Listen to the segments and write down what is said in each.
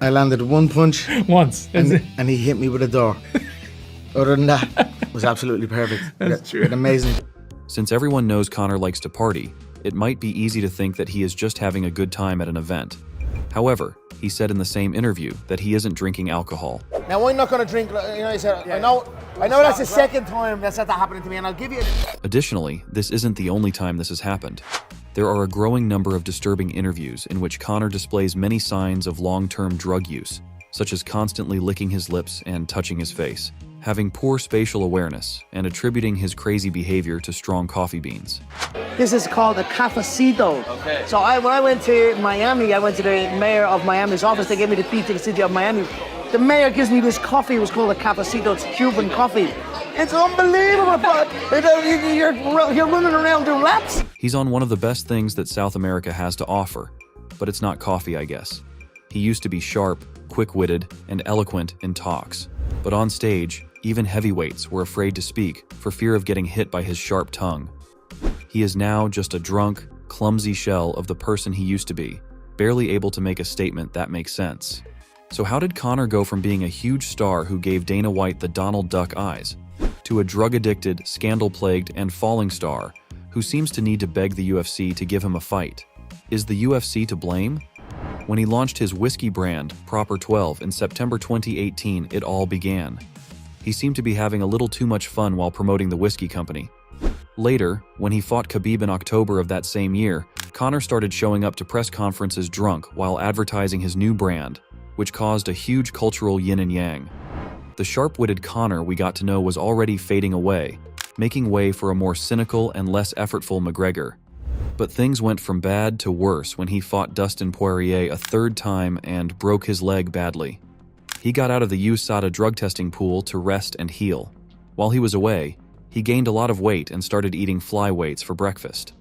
I landed one punch Once. and he hit me with a door. Other than that, it was absolutely perfect. That's true. Amazing. Since everyone knows Conor likes to party, it might be easy to think that he is just having a good time at an event. However, he said in the same interview that he isn't drinking alcohol. Now, I'm not going to drink, he said, I know that's the second time that's happening to me, and I'll give you... Additionally, this isn't the only time this has happened. There are a growing number of disturbing interviews in which Conor displays many signs of long-term drug use, such as constantly licking his lips and touching his face, having poor spatial awareness, and attributing his crazy behavior to strong coffee beans. This is called a cafecito. Okay. So when I went to Miami, I went to the mayor of Miami's office. They gave me the key to the city of Miami. The mayor gives me this coffee. It was called a cafecito. It's Cuban coffee. It's unbelievable, but you're running around doing laps. He's on one of the best things that South America has to offer, but it's not coffee, I guess. He used to be sharp, quick-witted, and eloquent in talks. But on stage, even heavyweights were afraid to speak for fear of getting hit by his sharp tongue. He is now just a drunk, clumsy shell of the person he used to be, barely able to make a statement that makes sense. So how did Conor go from being a huge star who gave Dana White the Donald Duck eyes, to a drug-addicted, scandal-plagued, and falling star who seems to need to beg the UFC to give him a fight? Is the UFC to blame? When he launched his whiskey brand, Proper 12, in September 2018, it all began. He seemed to be having a little too much fun while promoting the whiskey company. Later, when he fought Khabib in October of that same year, Conor started showing up to press conferences drunk while advertising his new brand, which caused a huge cultural yin and yang. The sharp-witted Conor we got to know was already fading away, making way for a more cynical and less effortful McGregor. But things went from bad to worse when he fought Dustin Poirier a third time and broke his leg badly. He got out of the USADA drug testing pool to rest and heal. While he was away, he gained a lot of weight and started eating fly weights for breakfast.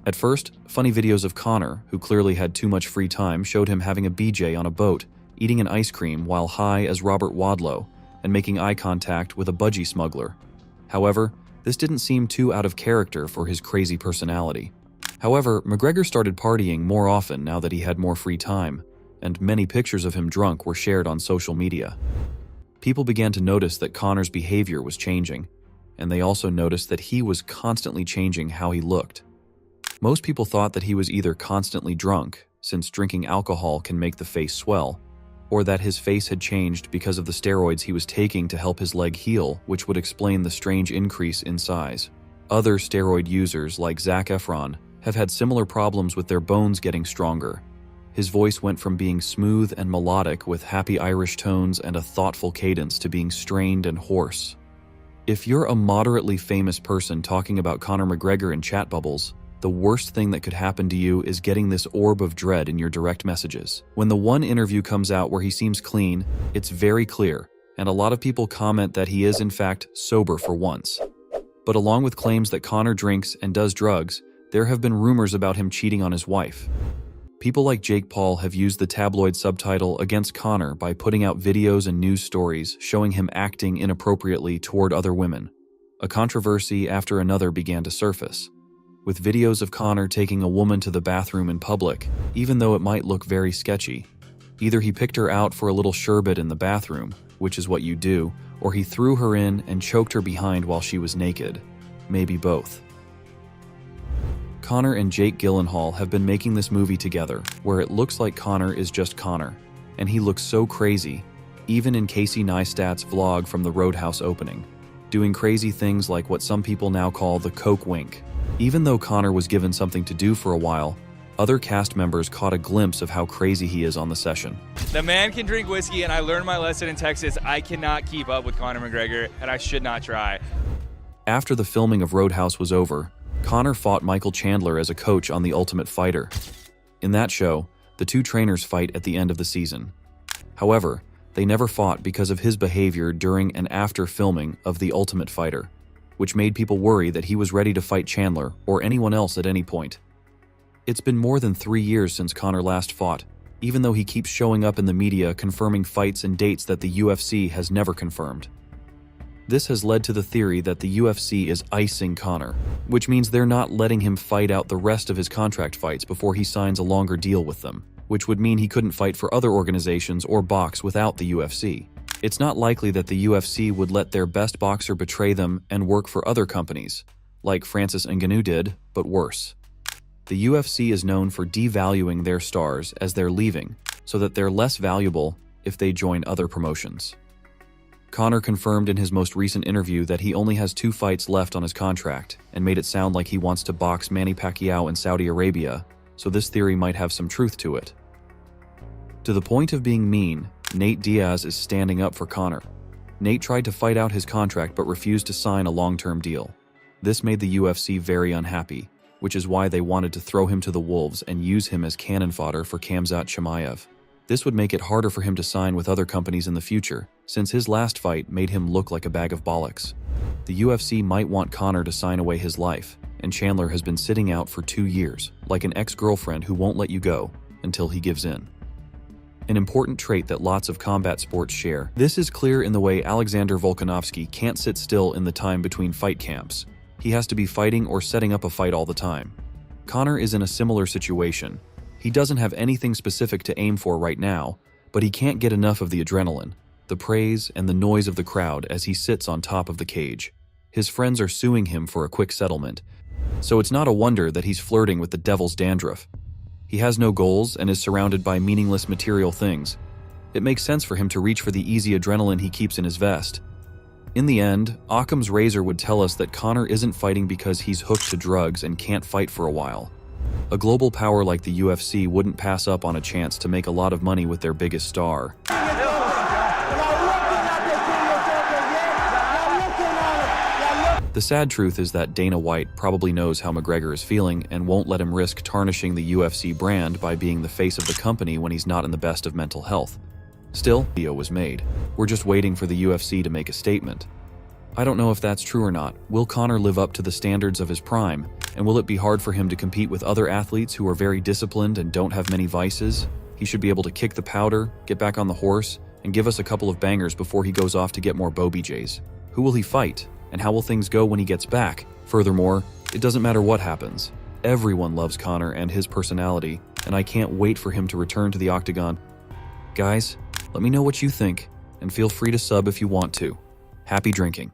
At first, funny videos of Conor, who clearly had too much free time, showed him having a BJ on a boat, eating an ice cream while high as Robert Wadlow, and making eye contact with a budgie smuggler. However, this didn't seem too out of character for his crazy personality. However, McGregor started partying more often now that he had more free time, and many pictures of him drunk were shared on social media. People began to notice that Conor's behavior was changing, and they also noticed that he was constantly changing how he looked. Most people thought that he was either constantly drunk, since drinking alcohol can make the face swell, or that his face had changed because of the steroids he was taking to help his leg heal, which would explain the strange increase in size. Other steroid users, like Zac Efron, have had similar problems with their bones getting stronger. His voice went from being smooth and melodic with happy Irish tones and a thoughtful cadence to being strained and hoarse. If you're a moderately famous person talking about Conor McGregor in chat bubbles, the worst thing that could happen to you is getting this orb of dread in your direct messages. When the one interview comes out where he seems clean, it's very clear, and a lot of people comment that he is in fact sober for once. But along with claims that Conor drinks and does drugs, there have been rumors about him cheating on his wife. People like Jake Paul have used the tabloid subtitle against Conor by putting out videos and news stories showing him acting inappropriately toward other women. A controversy after another began to surface, with videos of Conor taking a woman to the bathroom in public, even though it might look very sketchy. Either he picked her out for a little sherbet in the bathroom, which is what you do, or he threw her in and choked her behind while she was naked. Maybe both. Conor and Jake Gyllenhaal have been making this movie together, where it looks like Conor is just Conor, and he looks so crazy, even in Casey Neistat's vlog from the Roadhouse opening, doing crazy things like what some people now call the Coke wink. Even though Conor was given something to do for a while, other cast members caught a glimpse of how crazy he is on the session. The man can drink whiskey, and I learned my lesson in Texas. I cannot keep up with Conor McGregor, and I should not try. After the filming of Roadhouse was over, Conor fought Michael Chandler as a coach on The Ultimate Fighter. In that show, the two trainers fight at the end of the season. However, they never fought because of his behavior during and after filming of The Ultimate Fighter, which made people worry that he was ready to fight Chandler or anyone else at any point. It's been more than 3 years since Conor last fought, even though he keeps showing up in the media confirming fights and dates that the UFC has never confirmed. This has led to the theory that the UFC is icing Conor, which means they're not letting him fight out the rest of his contract fights before he signs a longer deal with them. which would mean he couldn't fight for other organizations or box without the UFC. It's not likely that the UFC would let their best boxer betray them and work for other companies, like Francis Ngannou did, but worse. The UFC is known for devaluing their stars as they're leaving, so that they're less valuable if they join other promotions. Conor confirmed in his most recent interview that he only has 2 fights left on his contract and made it sound like he wants to box Manny Pacquiao in Saudi Arabia, so this theory might have some truth to it. To the point of being mean, Nate Diaz is standing up for Conor. Nate tried to fight out his contract but refused to sign a long-term deal. This made the UFC very unhappy, which is why they wanted to throw him to the wolves and use him as cannon fodder for Khamzat Chimaev. This would make it harder for him to sign with other companies in the future, since his last fight made him look like a bag of bollocks. The UFC might want Conor to sign away his life, and Chandler has been sitting out for 2 years, like an ex-girlfriend who won't let you go until he gives in. An important trait that lots of combat sports share. This is clear in the way Alexander Volkanovski can't sit still in the time between fight camps. He has to be fighting or setting up a fight all the time. Conor is in a similar situation. He doesn't have anything specific to aim for right now, but he can't get enough of the adrenaline, the praise, and the noise of the crowd as he sits on top of the cage. His friends are suing him for a quick settlement, so it's not a wonder that he's flirting with the devil's dandruff. He has no goals and is surrounded by meaningless material things. It makes sense for him to reach for the easy adrenaline he keeps in his vest. In the end, Occam's razor would tell us that Conor isn't fighting because he's hooked to drugs and can't fight for a while. A global power like the UFC wouldn't pass up on a chance to make a lot of money with their biggest star. The sad truth is that Dana White probably knows how McGregor is feeling and won't let him risk tarnishing the UFC brand by being the face of the company when he's not in the best of mental health. Still, the video was made. We're just waiting for the UFC to make a statement. I don't know if that's true or not. Will Conor live up to the standards of his prime? And will it be hard for him to compete with other athletes who are very disciplined and don't have many vices? He should be able to kick the powder, get back on the horse, and give us a couple of bangers before he goes off to get more Bo BJs. Who will he fight? And how will things go when he gets back? Furthermore, it doesn't matter what happens. Everyone loves Conor and his personality, and I can't wait for him to return to the octagon. Guys, let me know what you think, and feel free to sub if you want to. Happy drinking.